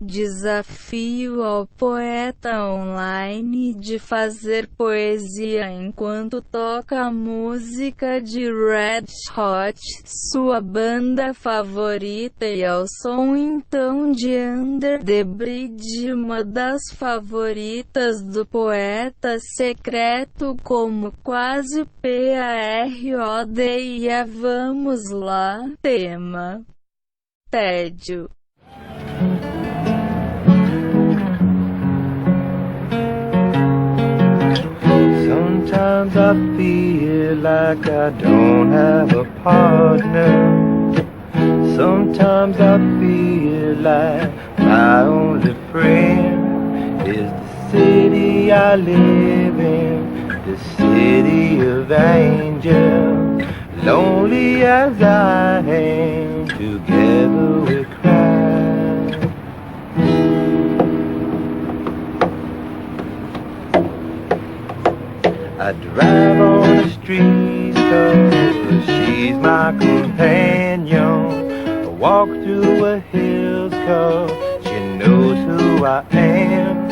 Desafio ao poeta online de fazer poesia enquanto toca a música de Red Hot, sua banda favorita, e ao som então de Under the Bridge, uma das favoritas do poeta Secreto, como quase parodia. Vamos lá. Tema: tédio. Sometimes I feel like I don't have a partner. Sometimes I feel like my only friend is the city I live in, the city of angels. Lonely as I am, together we cry. I drive on the street, cause she's my companion. I walk through the hills, cause she knows who I am.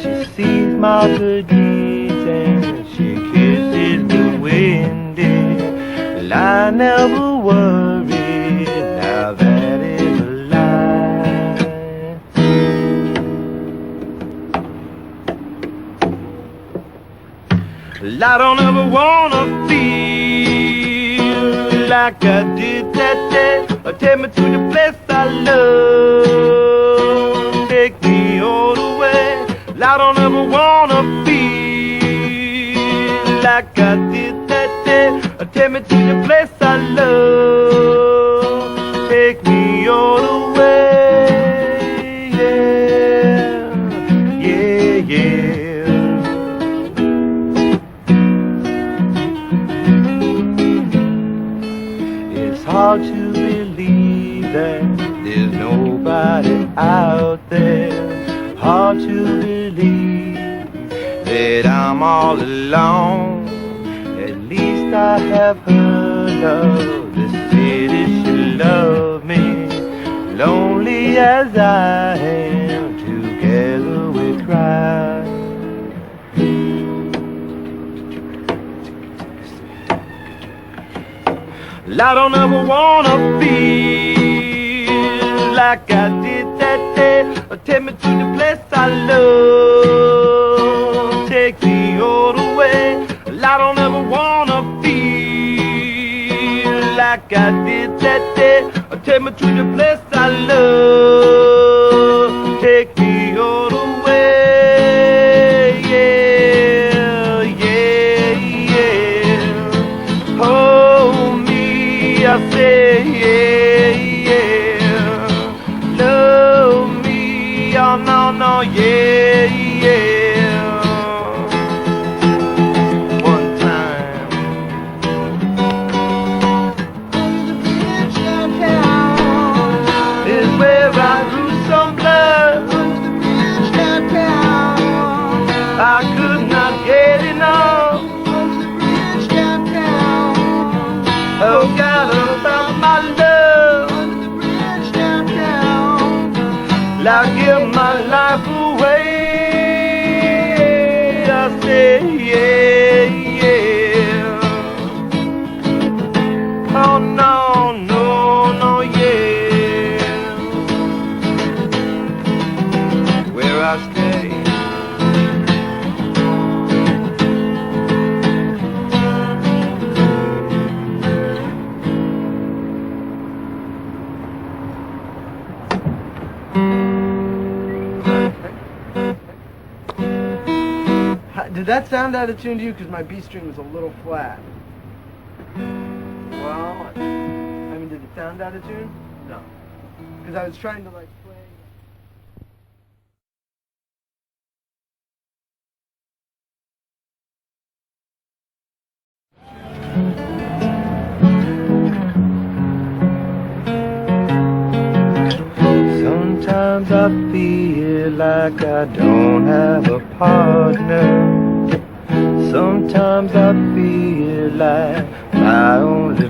She sees my good deeds and she kisses the windy. Well, I never worry, now that is a lie. Well, I don't ever wanna feel like I did that day. Or take me to the place I love, take me all the way. Well, I don't ever wanna feel like I did that day. Or take me to the place I love, take me all the way. Yeah, yeah, yeah. It's hard to believe that there's nobody out there. Hard to believe that I'm all alone. At least I have her love. The city should love me. Lonely as I am, together we cry. Well, I don't ever wanna feel like I did that day. Or take me to the place I love, take me all the way. Well, I don't ever wanna feel like I did that day. Or take me to the place I love, take me all the way. Yeah, yeah, yeah. Hold me, I say, yeah, yeah. Love me, oh no, no, yeah, yeah. One time. Is where I drew some blood. I could not get enough. Oh God, about my love. I give my life away. I say yeah, yeah. Oh no, no, no, yeah. Where I stay. Did that sound out of tune to you? Because my B string was a little flat. Well, I mean, did it sound out of tune? No. Because I was trying to like play. Sometimes I feel like I don't have a partner. Sometimes I feel like my only